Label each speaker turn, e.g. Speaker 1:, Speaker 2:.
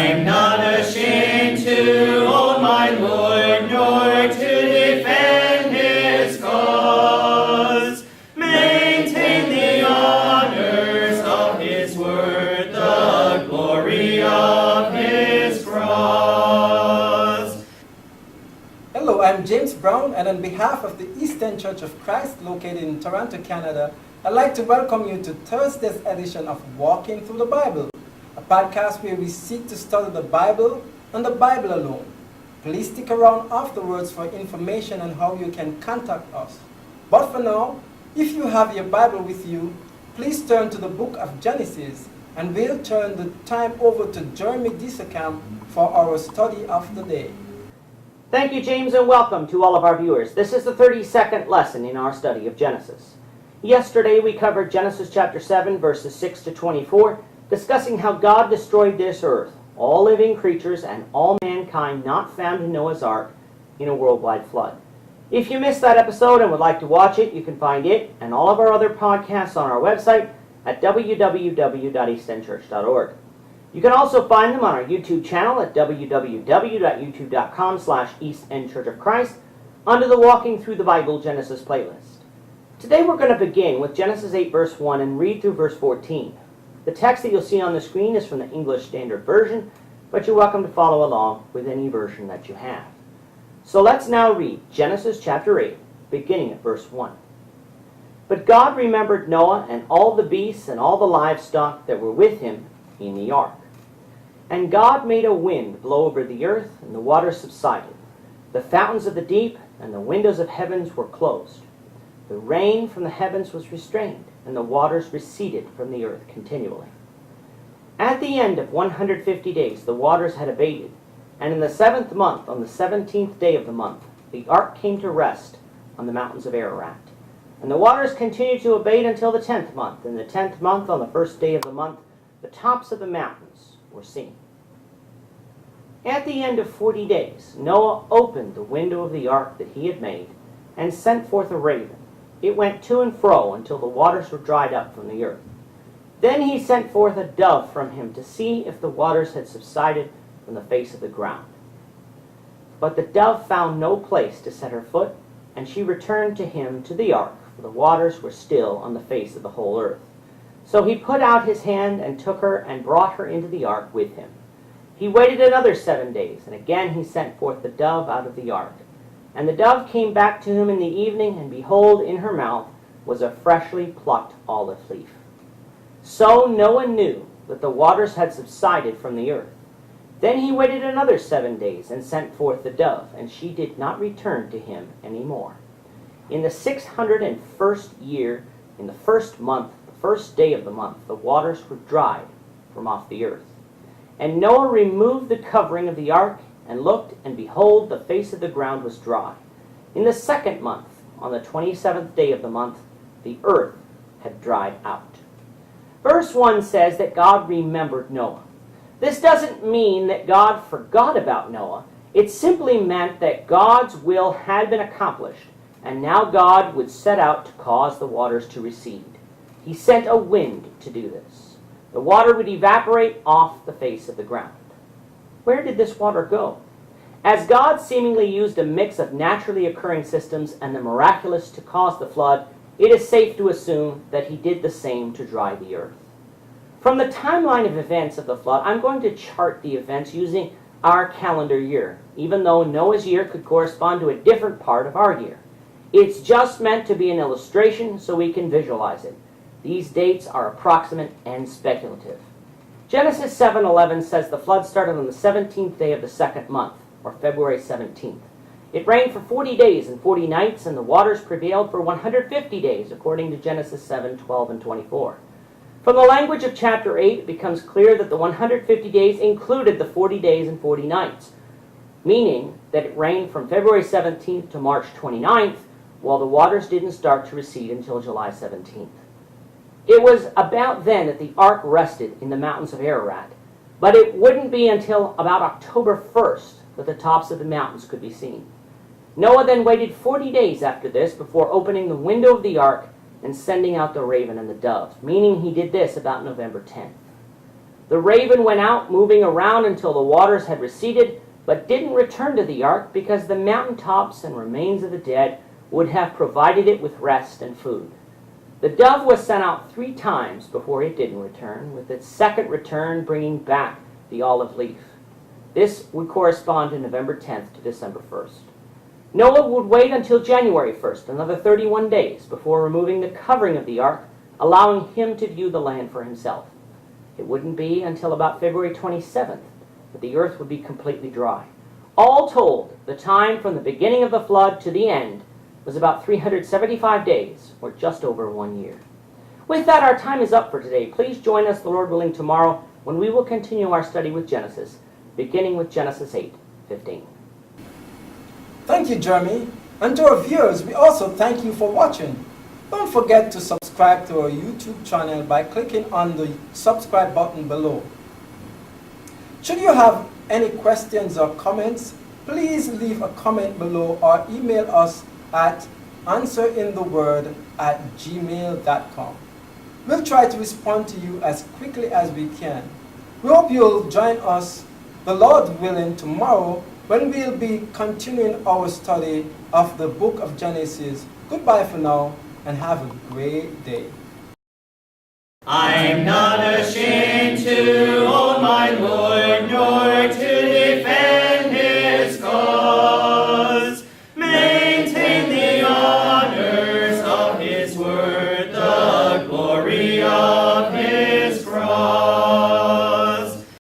Speaker 1: I'm not ashamed to own my Lord, nor to defend his cause. Maintain the honors of his word, the glory of his cross.
Speaker 2: Hello, I'm James Brown, and on behalf of the Eastern Church of Christ located in Toronto, Canada, I'd like to welcome you to Thursday's edition of Walking Through the Bible, a podcast where we seek to study the Bible and the Bible alone. Please stick around afterwards for information on how you can contact us. But for now, if you have your Bible with you, please turn to the book of Genesis, and we'll turn the time over to Jeremy Disacamp for our study of the day.
Speaker 3: Thank you, James, and welcome to all of our viewers. This is the 32nd lesson in our study of Genesis. Yesterday we covered Genesis chapter 7, verses 6 to 24, discussing how God destroyed this earth, all living creatures and all mankind not found in Noah's ark, in a worldwide flood. If you missed that episode and would like to watch it, you can find it and all of our other podcasts on our website at www.eastendchurch.org. You can also find them on our YouTube channel at www.youtube.com/EastEndChurchOfChrist under the Walking Through the Bible Genesis playlist. Today we're going to begin with Genesis 8 verse 1 and read through verse 14. The text that you'll see on the screen is from the English Standard Version, but you're welcome to follow along with any version that you have. So let's now read Genesis chapter 8, beginning at verse 1. But God remembered Noah and all the beasts and all the livestock that were with him in the ark. And God made a wind blow over the earth, and the waters subsided. The fountains of the deep and the windows of heavens were closed. The rain from the heavens was restrained, and the waters receded from the earth continually. At the end of 150 days the waters had abated, and in the 7th month, on the 17th day of the month, the ark came to rest on the mountains of Ararat. And the waters continued to abate until the 10th month. In the 10th month, on the 1st day of the month, the tops of the mountains were seen. At the end of 40 days, Noah opened the window of the ark that he had made, and sent forth a raven. It went to and fro until the waters were dried up from the earth. Then he sent forth a dove from him to see if the waters had subsided from the face of the ground. But the dove found no place to set her foot, and she returned to him to the ark, for the waters were still on the face of the whole earth. So he put out his hand and took her and brought her into the ark with him. He waited another 7 days, and again he sent forth the dove out of the ark. And the dove came back to him in the evening, and behold, in her mouth was a freshly plucked olive leaf. So Noah knew that the waters had subsided from the earth. Then he waited another 7 days, and sent forth the dove, and she did not return to him any more. In the 601st year, in the 1st month, the 1st day of the month, the waters were dried from off the earth. And Noah removed the covering of the ark, and looked, and behold, the face of the ground was dry. In the 2nd month, on the 27th day of the month, the earth had dried out. Verse 1 says that God remembered Noah. This doesn't mean that God forgot about Noah. It simply meant that God's will had been accomplished, and now God would set out to cause the waters to recede. He sent a wind to do this. The water would evaporate off the face of the ground. Where did this water go? As God seemingly used a mix of naturally occurring systems and the miraculous to cause the flood, it is safe to assume that he did the same to dry the earth. From the timeline of events of the flood, I'm going to chart the events using our calendar year, even though Noah's year could correspond to a different part of our year. It's just meant to be an illustration so we can visualize it. These dates are approximate and speculative. Genesis 7:11 says the flood started on the 17th day of the 2nd month, or February 17th. It rained for 40 days and 40 nights, and the waters prevailed for 150 days, according to Genesis 7:12 and 24. From the language of chapter 8, it becomes clear that the 150 days included the 40 days and 40 nights, meaning that it rained from February 17th to March 29th, while the waters didn't start to recede until July 17th. It was about then that the ark rested in the mountains of Ararat, but it wouldn't be until about October 1st that the tops of the mountains could be seen. Noah then waited 40 days after this before opening the window of the ark and sending out the raven and the dove, meaning he did this about November 10th. The raven went out, moving around until the waters had receded, but didn't return to the ark because the mountaintops and remains of the dead would have provided it with rest and food. The dove was sent out 3 times before it didn't return, with its second return bringing back the olive leaf. This would correspond to November 10th to December 1st. Noah would wait until January 1st, another 31 days, before removing the covering of the ark, allowing him to view the land for himself. It wouldn't be until about February 27th that the earth would be completely dry. All told, the time from the beginning of the flood to the end was about 375 days, or just over 1 year. With that, our time is up for today. Please join us, the Lord willing, tomorrow when we will continue our study with Genesis, beginning with Genesis 8:15.
Speaker 2: Thank you, Jeremy. And to our viewers, we also thank you for watching. Don't forget to subscribe to our YouTube channel by clicking on the subscribe button below. Should you have any questions or comments, please leave a comment below or email us at answerintheword@gmail.com. We'll try to respond to you as quickly as we can. We hope you'll join us, the Lord willing, tomorrow when we'll be continuing our study of the book of Genesis. Goodbye for now and have a great day.
Speaker 1: I'm not ashamed to own my Lord.